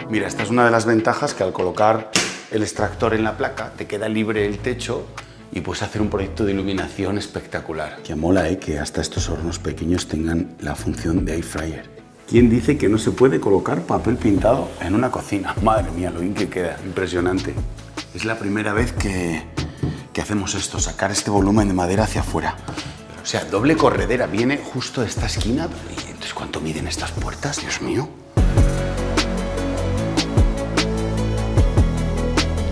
Mira, esta es una de las ventajas, que al colocar el extractor en la placa te queda libre el techo y puedes hacer un proyecto de iluminación espectacular. Que mola, que hasta estos hornos pequeños tengan la función de air fryer. ¿Quién dice que no se puede colocar papel pintado en una cocina? Madre mía, lo bien que queda, impresionante. Es la primera vez que hacemos esto, sacar este volumen de madera hacia afuera. O sea, doble corredera, viene justo de esta esquina. ¿Y entonces cuánto miden estas puertas? Dios mío.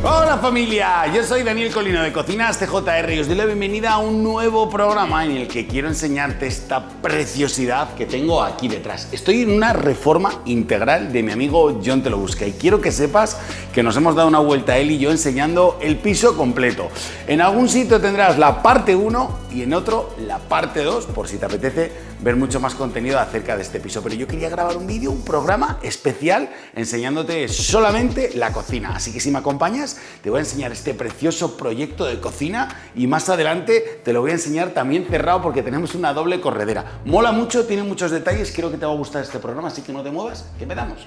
Hola familia, yo soy Daniel Colino de Cocinas TJR y os doy la bienvenida a un nuevo programa en el que quiero enseñarte esta preciosidad que tengo aquí detrás. Estoy en una reforma integral de mi amigo Jon Te Lo Busca y quiero que sepas que nos hemos dado una vuelta él y yo enseñando el piso completo. En algún sitio tendrás la parte 1 y en otro la parte 2 por si te apetece ver mucho más contenido acerca de este piso, pero yo quería grabar un vídeo, un programa especial enseñándote solamente la cocina, así que si me acompañas te voy a enseñar este precioso proyecto de cocina y más adelante te lo voy a enseñar también cerrado porque tenemos una doble corredera. Mola mucho, tiene muchos detalles, creo que te va a gustar este programa, así que no te muevas, que empezamos.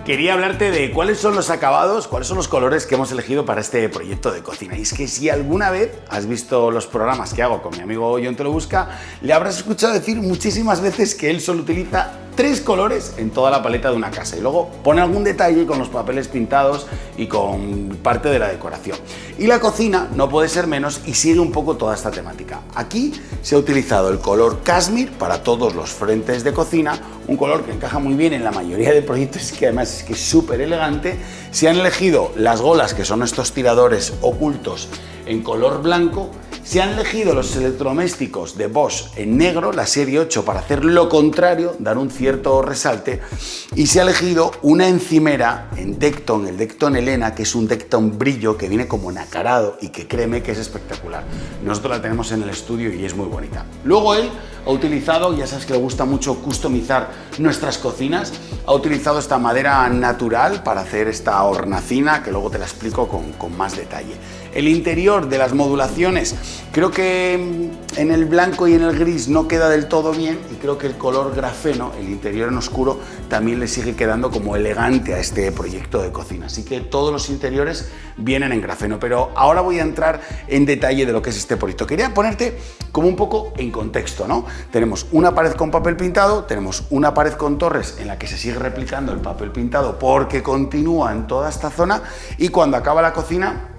Quería hablarte de cuáles son los acabados, cuáles son los colores que hemos elegido para este proyecto de cocina. Y es que si alguna vez has visto los programas que hago con mi amigo Jon Te Lo Busca, le habrás escuchado decir muchísimas veces que él solo utiliza 3 colores en toda la paleta de una casa y luego pone algún detalle con los papeles pintados y con parte de la decoración. Y la cocina no puede ser menos y sigue un poco toda esta temática. Aquí se ha utilizado el color cashmere para todos los frentes de cocina, un color que encaja muy bien en la mayoría de proyectos y que además es que es súper elegante. Se han elegido las golas, que son estos tiradores ocultos, en color blanco. Se han elegido los electrodomésticos de Bosch en negro, la serie 8, para hacer lo contrario, dar un cierto resalte. Y se ha elegido una encimera en Decton, el Decton Elena, que es un Decton brillo que viene como nacarado y que créeme que es espectacular. Nosotros la tenemos en el estudio y es muy bonita. Luego él ha utilizado, ya sabes que le gusta mucho customizar nuestras cocinas, ha utilizado esta madera natural para hacer esta hornacina, que luego te la explico con más detalle. El interior de las modulaciones, creo que en el blanco y en el gris no queda del todo bien y creo que el color grafeno, el interior en oscuro, también le sigue quedando como elegante a este proyecto de cocina. Así que todos los interiores vienen en grafeno, pero ahora voy a entrar en detalle de lo que es este proyecto. Quería ponerte como un poco en contexto, ¿no? Tenemos una pared con papel pintado, tenemos una pared con torres en la que se sigue replicando el papel pintado porque continúa en toda esta zona y cuando acaba la cocina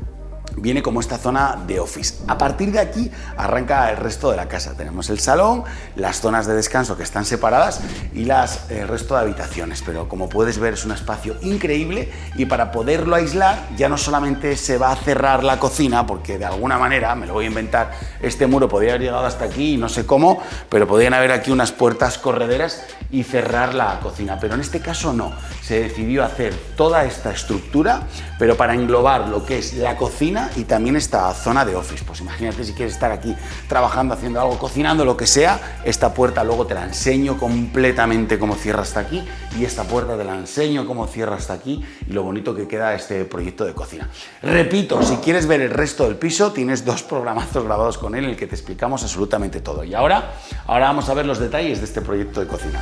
viene como esta zona de office. A partir de aquí arranca el resto de la casa. Tenemos el salón, las zonas de descanso que están separadas y el resto de habitaciones. Pero como puedes ver es un espacio increíble y para poderlo aislar ya no solamente se va a cerrar la cocina, porque de alguna manera, me lo voy a inventar, este muro podría haber llegado hasta aquí y no sé cómo, pero podrían haber aquí unas puertas correderas y cerrar la cocina. Pero en este caso no. Se decidió hacer toda esta estructura, pero para englobar lo que es la cocina y también esta zona de office. Pues imagínate si quieres estar aquí trabajando, haciendo algo, cocinando, lo que sea, esta puerta luego te la enseño completamente cómo cierra hasta aquí y esta puerta te la enseño cómo cierra hasta aquí y lo bonito que queda este proyecto de cocina. Repito, si quieres ver el resto del piso, tienes 2 programazos grabados con él en el que te explicamos absolutamente todo. Y ahora vamos a ver los detalles de este proyecto de cocina.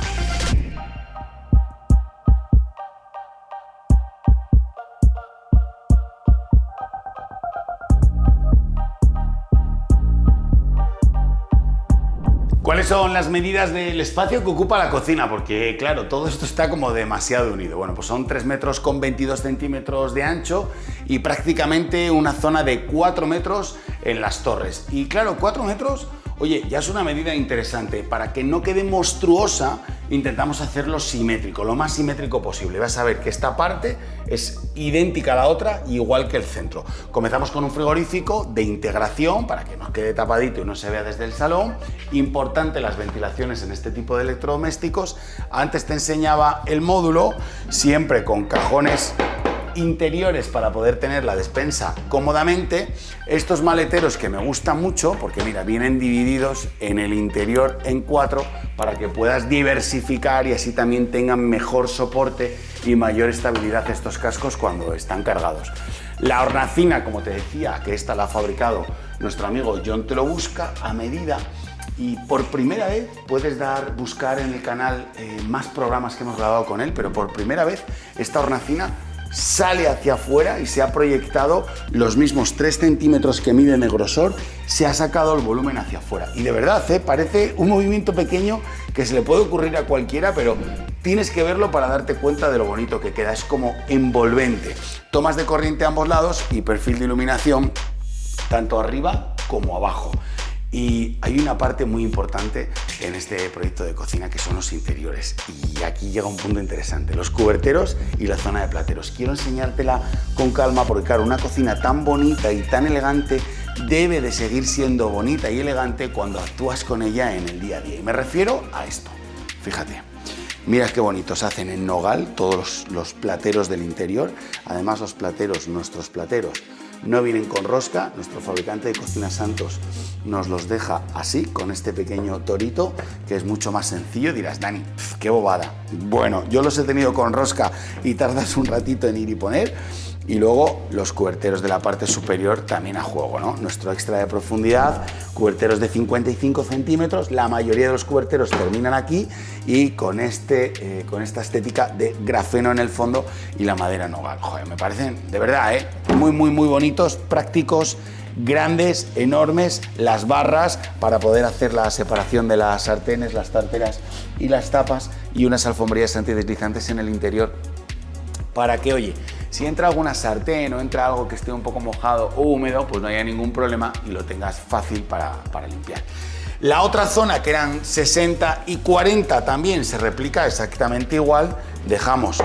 ¿Cuáles son las medidas del espacio que ocupa la cocina? Porque, claro, todo esto está como demasiado unido. Bueno, pues son 3 metros con 22 centímetros de ancho y prácticamente una zona de 4 metros en las torres. Y claro, 4 metros, oye, ya es una medida interesante. Para que no quede monstruosa, intentamos hacerlo simétrico, lo más simétrico posible. Vas a ver que esta parte es idéntica a la otra, igual que el centro. Comenzamos con un frigorífico de integración para que nos quede tapadito y no se vea desde el salón. Importante las ventilaciones en este tipo de electrodomésticos. Antes te enseñaba el módulo, siempre con cajones interiores para poder tener la despensa cómodamente. Estos maleteros que me gustan mucho porque mira, vienen divididos en el interior en 4 para que puedas diversificar y así también tengan mejor soporte y mayor estabilidad estos cascos cuando están cargados. La hornacina, como te decía, que esta la ha fabricado nuestro amigo Jon Te Lo Busca a medida. Y por primera vez puedes buscar en el canal más programas que hemos grabado con él, pero por primera vez esta hornacina sale hacia afuera y se ha proyectado los mismos 3 centímetros que mide de grosor, se ha sacado el volumen hacia afuera. Y de verdad, parece un movimiento pequeño que se le puede ocurrir a cualquiera, pero tienes que verlo para darte cuenta de lo bonito que queda. Es como envolvente. Tomas de corriente a ambos lados y perfil de iluminación tanto arriba como abajo. Y hay una parte muy importante en este proyecto de cocina que son los interiores. Y aquí llega un punto interesante, los cuberteros y la zona de plateros. Quiero enseñártela con calma porque claro, una cocina tan bonita y tan elegante debe de seguir siendo bonita y elegante cuando actúas con ella en el día a día. Y me refiero a esto, fíjate. Mira qué bonitos hacen en nogal todos los plateros del interior. Además nuestros plateros, no vienen con rosca. Nuestro fabricante de cocina Santos nos los deja así, con este pequeño torito, que es mucho más sencillo. Dirás, Dani, qué bobada. Bueno, yo los he tenido con rosca y tardas un ratito en ir y poner. Y luego los cuberteros de la parte superior también a juego, ¿no? Nuestro extra de profundidad, cuberteros de 55 centímetros, la mayoría de los cuberteros terminan aquí y con esta estética de grafeno en el fondo y la madera nogal. Joder, me parecen, de verdad, muy, muy, muy bonitos, prácticos, grandes, enormes, las barras para poder hacer la separación de las sartenes, las tarteras y las tapas y unas alfombrillas antideslizantes en el interior para que, oye, si entra alguna sartén o entra algo que esté un poco mojado o húmedo, pues no haya ningún problema y lo tengas fácil para limpiar. La otra zona, que eran 60 y 40, también se replica exactamente igual. Dejamos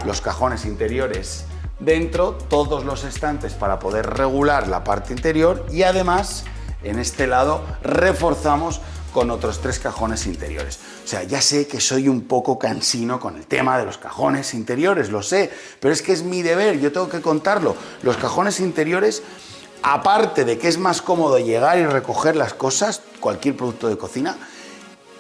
los cajones interiores dentro, todos los estantes para poder regular la parte interior y además, en este lado, reforzamos con otros 3 cajones interiores. O sea, ya sé que soy un poco cansino con el tema de los cajones interiores, lo sé, pero es que es mi deber, yo tengo que contarlo. Los cajones interiores, aparte de que es más cómodo llegar y recoger las cosas, cualquier producto de cocina,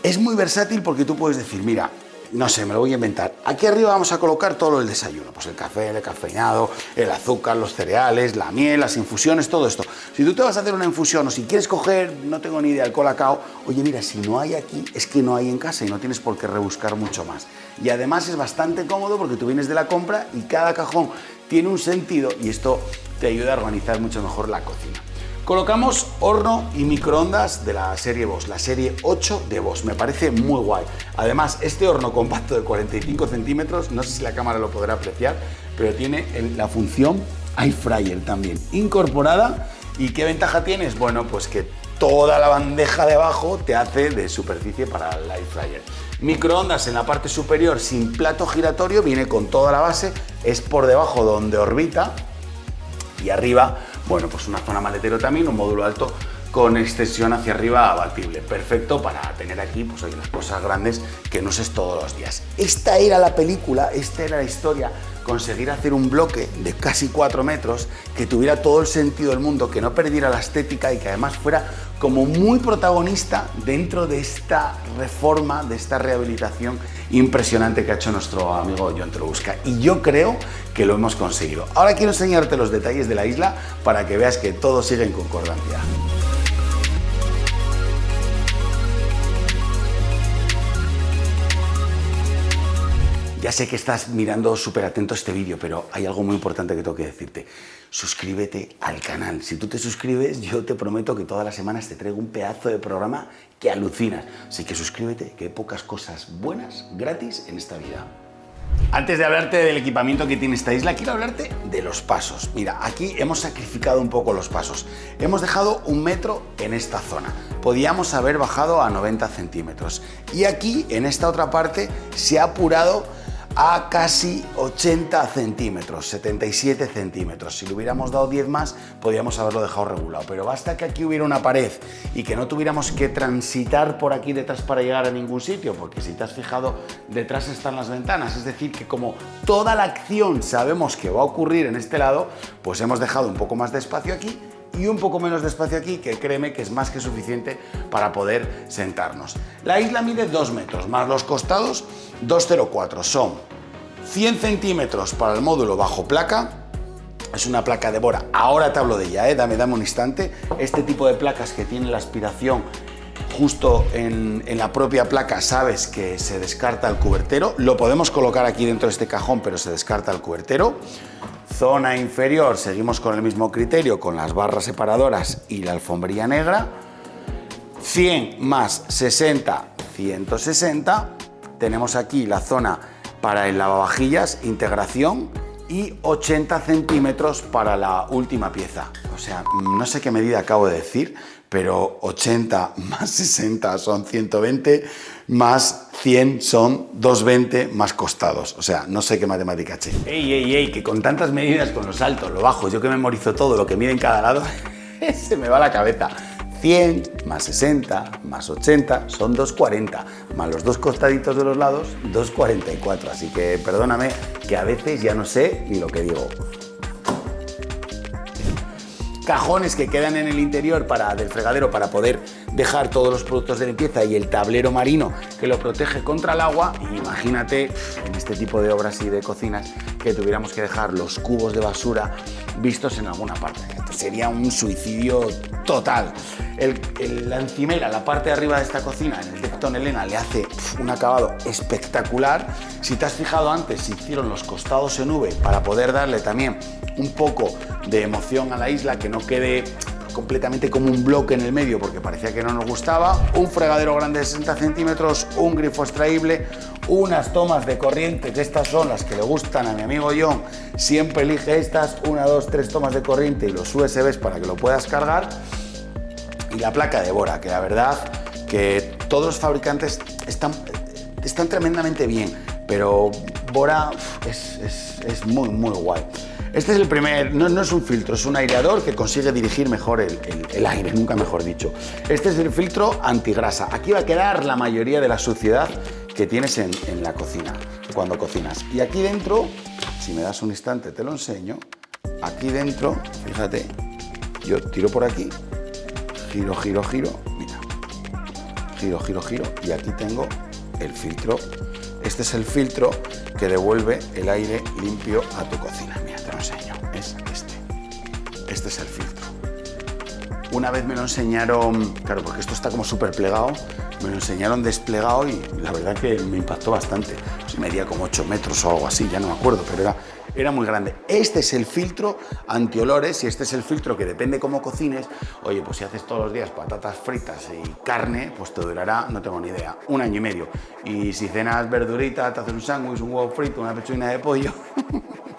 es muy versátil porque tú puedes decir, mira, no sé, me lo voy a inventar. Aquí arriba vamos a colocar todo el desayuno, pues el café, el cafeinado, el azúcar, los cereales, la miel, las infusiones, todo esto. Si tú te vas a hacer una infusión o si quieres coger, no tengo ni idea, el colacao, oye, mira, si no hay aquí, es que no hay en casa y no tienes por qué rebuscar mucho más. Y además es bastante cómodo porque tú vienes de la compra y cada cajón tiene un sentido y esto te ayuda a organizar mucho mejor la cocina. Colocamos horno y microondas de la serie Bosch, la serie 8 de Bosch, me parece muy guay. Además, este horno compacto de 45 centímetros, no sé si la cámara lo podrá apreciar, pero tiene la función air fryer también incorporada. ¿Y qué ventaja tienes? Bueno, pues que toda la bandeja de abajo te hace de superficie para el air fryer. Microondas en la parte superior sin plato giratorio, viene con toda la base, es por debajo donde orbita y arriba, bueno, pues una zona maletero también, un módulo alto con extensión hacia arriba abatible. Perfecto para tener aquí, pues oye, las cosas grandes que no uses todos los días. Esta era la película, esta era la historia, conseguir hacer un bloque de casi 4 metros que tuviera todo el sentido del mundo, que no perdiera la estética y que además fuera como muy protagonista dentro de esta reforma, de esta rehabilitación impresionante que ha hecho nuestro amigo Jon Trebuska. Y yo creo que lo hemos conseguido. Ahora quiero enseñarte los detalles de la isla para que veas que todo sigue en concordancia. Ya sé que estás mirando súper atento este vídeo, pero hay algo muy importante que tengo que decirte. Suscríbete al canal. Si tú te suscribes, yo te prometo que todas las semanas te traigo un pedazo de programa que alucinas. Así que suscríbete, que hay pocas cosas buenas gratis en esta vida. Antes de hablarte del equipamiento que tiene esta isla, quiero hablarte de los pasos. Mira, aquí hemos sacrificado un poco los pasos. Hemos dejado 1 metro en esta zona. Podíamos haber bajado a 90 centímetros. Y aquí, en esta otra parte, se ha apurado a casi 80 centímetros, 77 centímetros. Si le hubiéramos dado 10 más, podríamos haberlo dejado regulado. Pero basta que aquí hubiera una pared y que no tuviéramos que transitar por aquí detrás para llegar a ningún sitio, porque si te has fijado, detrás están las ventanas. Es decir, que como toda la acción sabemos que va a ocurrir en este lado, pues hemos dejado un poco más de espacio aquí y un poco menos de espacio aquí, que créeme que es más que suficiente para poder sentarnos. La isla mide 2 metros, más los costados 2,04. Son 100 centímetros para el módulo bajo placa. Es una placa de Bora. Ahora te hablo de ella, dame un instante. Este tipo de placas que tiene la aspiración justo en la propia placa sabes que se descarta el cubertero. Lo podemos colocar aquí dentro de este cajón, pero se descarta el cubertero. Zona inferior, seguimos con el mismo criterio, con las barras separadoras y la alfombría negra. 100 más 60, 160. Tenemos aquí la zona para el lavavajillas, integración, y 80 centímetros para la última pieza. O sea, no sé qué medida acabo de decir, pero 80 más 60 son 120, más 100 son 220 más costados. O sea, no sé qué matemática che. ¡Ey! Que con tantas medidas, con los altos, los bajos, yo que memorizo todo lo que mide en cada lado, se me va la cabeza. 100 más 60 más 80 son 240, más los dos costaditos de los lados, 244. Así que perdóname que a veces ya no sé ni lo que digo. Cajones que quedan en el interior del fregadero para poder dejar todos los productos de limpieza y el tablero marino que lo protege contra el agua. Imagínate en este tipo de obras y de cocinas que tuviéramos que dejar los cubos de basura vistos en alguna parte. Esto sería un suicidio total. La encimera, la parte de arriba de esta cocina, en el Decton Elena, le hace un acabado espectacular. Si te has fijado antes, se hicieron los costados en V para poder darle también un poco de emoción a la isla, que no quede completamente como un bloque en el medio porque parecía que no nos gustaba. Un fregadero grande de 60 centímetros, un grifo extraíble, unas tomas de corriente, que estas son las que le gustan a mi amigo John. Siempre elige estas, 1, 2, 3 tomas de corriente y los USBs para que lo puedas cargar. Y la placa de Bora, que la verdad que todos los fabricantes están tremendamente bien, pero Bora es muy guay. Este es el primer, no es un filtro, es un aireador que consigue dirigir mejor el aire, nunca mejor dicho. Este es el filtro antigrasa. Aquí va a quedar la mayoría de la suciedad que tienes en la cocina, cuando cocinas. Y aquí dentro, si me das un instante te lo enseño, aquí dentro, fíjate, yo tiro por aquí, giro, mira, giro, y aquí tengo el filtro. Este es el filtro que devuelve el aire limpio a tu cocina. Mira, te lo enseño. Es este. Este es el filtro. Una vez me lo enseñaron, claro, porque esto está como súper plegado, me lo enseñaron desplegado y la verdad que me impactó bastante. Pues medía como 8 metros o algo así, ya no me acuerdo, pero era muy grande. Este es el filtro antiolores y este es el filtro que depende cómo cocines. Oye, pues si haces todos los días patatas fritas y carne, pues te durará, no tengo ni idea, 1 año y medio. Y si cenas verdurita, te haces un sándwich, un huevo frito, una pechuga de pollo,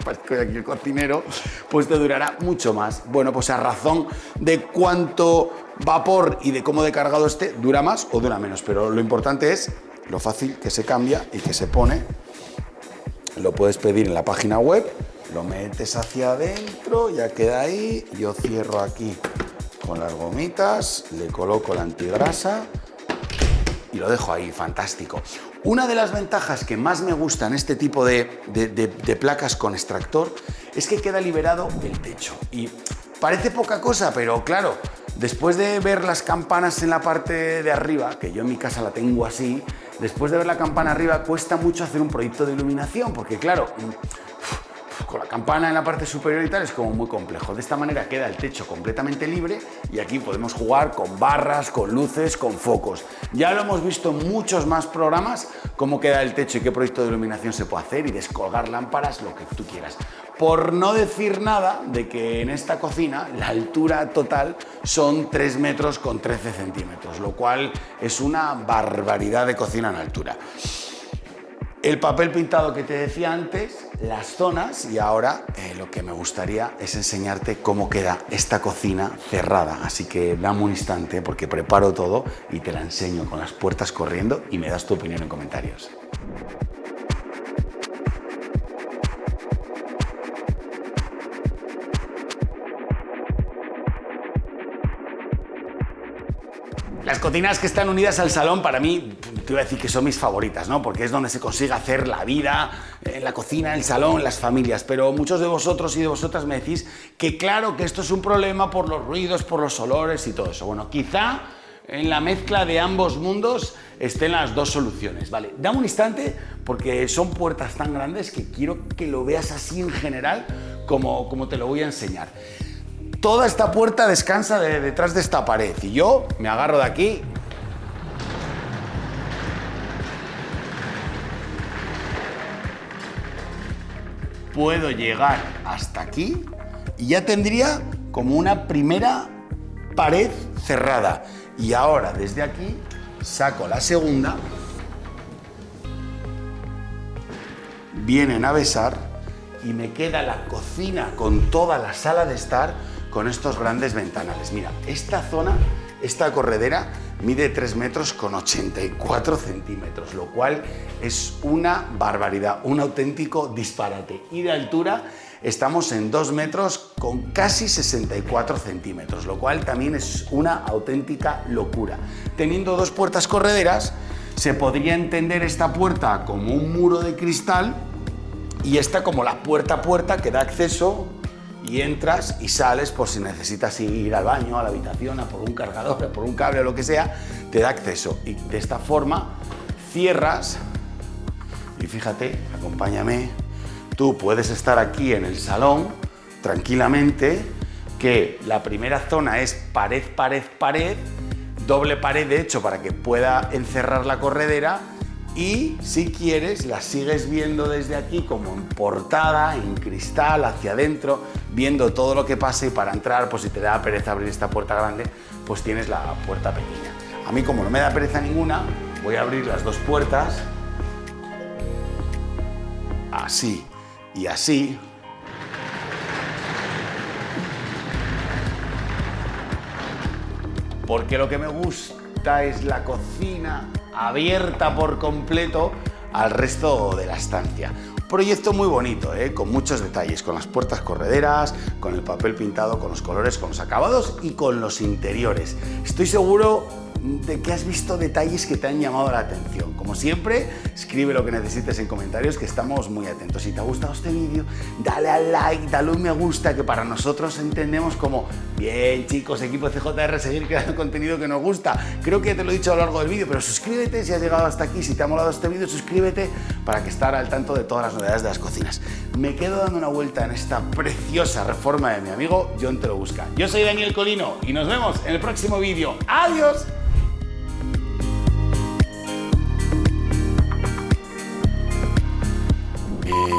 parezco aquí el cocinero, pues te durará mucho más. Bueno, pues a razón de cuánto vapor y de cómo de cargado esté, dura más o dura menos. Pero lo importante es lo fácil que se cambia y que se pone. Lo puedes pedir en la página web, lo metes hacia adentro, ya queda ahí. Yo cierro aquí con las gomitas, le coloco la antigrasa y lo dejo ahí, fantástico. Una de las ventajas que más me gusta en este tipo de placas con extractor es que queda liberado el techo. Y parece poca cosa, pero claro, después de ver las campanas en la parte de arriba, que yo en mi casa la tengo así, después de ver la campana arriba cuesta mucho hacer un proyecto de iluminación, porque claro, con la campana en la parte superior y tal es como muy complejo. De esta manera queda el techo completamente libre y aquí podemos jugar con barras, con luces, con focos. Ya lo hemos visto en muchos más programas, cómo queda el techo y qué proyecto de iluminación se puede hacer y descolgar lámparas, lo que tú quieras. Por no decir nada de que en esta cocina la altura total son 3 metros con 13 centímetros, lo cual es una barbaridad de cocina en altura. El papel pintado que te decía antes, las zonas, y ahora lo que me gustaría es enseñarte cómo queda esta cocina cerrada. Así que dame un instante porque preparo todo y te la enseño con las puertas corriendo y me das tu opinión en comentarios. Las cocinas que están unidas al salón, para mí, te iba a decir que son mis favoritas, ¿no? Porque es donde se consigue hacer la vida, en la cocina, el salón, las familias. Pero muchos de vosotros y de vosotras me decís que claro, que esto es un problema por los ruidos, por los olores y todo eso. Bueno, quizá en la mezcla de ambos mundos estén las dos soluciones, ¿vale? Dame un instante porque son puertas tan grandes que quiero que lo veas así en general como te lo voy a enseñar. Toda esta puerta descansa detrás de esta pared y yo me agarro de aquí puedo llegar hasta aquí y ya tendría como una primera pared cerrada. Y ahora desde aquí saco la segunda, vienen a besar y me queda la cocina con toda la sala de estar con estos grandes ventanales. Mira, esta zona, esta corredera mide 3 metros con 84 centímetros, lo cual es una barbaridad, un auténtico disparate. Y de altura estamos en 2 metros con casi 64 centímetros, lo cual también es una auténtica locura. Teniendo 2 puertas correderas, se podría entender esta puerta como un muro de cristal y esta como la puerta a puerta que da acceso y entras y sales por si necesitas ir al baño, a la habitación, a por un cargador, a por un cable o lo que sea, te da acceso. Y de esta forma cierras y fíjate, acompáñame, tú puedes estar aquí en el salón tranquilamente, que la primera zona es pared, pared, pared, doble pared de hecho para que pueda encerrar la corredera. Y si quieres, la sigues viendo desde aquí como en portada, en cristal, hacia adentro, viendo todo lo que pasa y para entrar, pues si te da pereza abrir esta puerta grande, pues tienes la puerta pequeña. A mí como no me da pereza ninguna, voy a abrir las 2 puertas, así y así. Porque lo que me gusta es la cocina abierta por completo al resto de la estancia. Un proyecto muy bonito, con muchos detalles, con las puertas correderas, con el papel pintado, con los colores, con los acabados y con los interiores. Estoy seguro de que has visto detalles que te han llamado la atención. Como siempre, escribe lo que necesites en comentarios, que estamos muy atentos. Si te ha gustado este vídeo, dale al like, dale un me gusta, que para nosotros entendemos como, bien chicos, equipo CJR, seguir creando contenido que nos gusta. Creo que te lo he dicho a lo largo del vídeo, pero suscríbete si has llegado hasta aquí. Si te ha molado este vídeo, suscríbete para que estar al tanto de todas las novedades de las cocinas. Me quedo dando una vuelta en esta preciosa reforma de mi amigo Jon Te Lo Busca. Yo soy Daniel Colino y nos vemos en el próximo vídeo. ¡Adiós!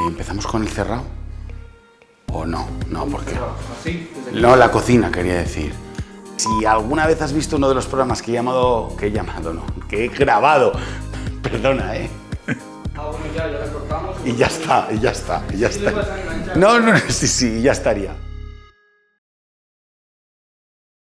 ¿Empezamos con el cerrado? ¿O no? No, porque... No, la cocina, quería decir. Si alguna vez has visto uno de los programas que he grabado, perdona, Bueno, ya recortamos. Y ya está. No, sí, ya estaría.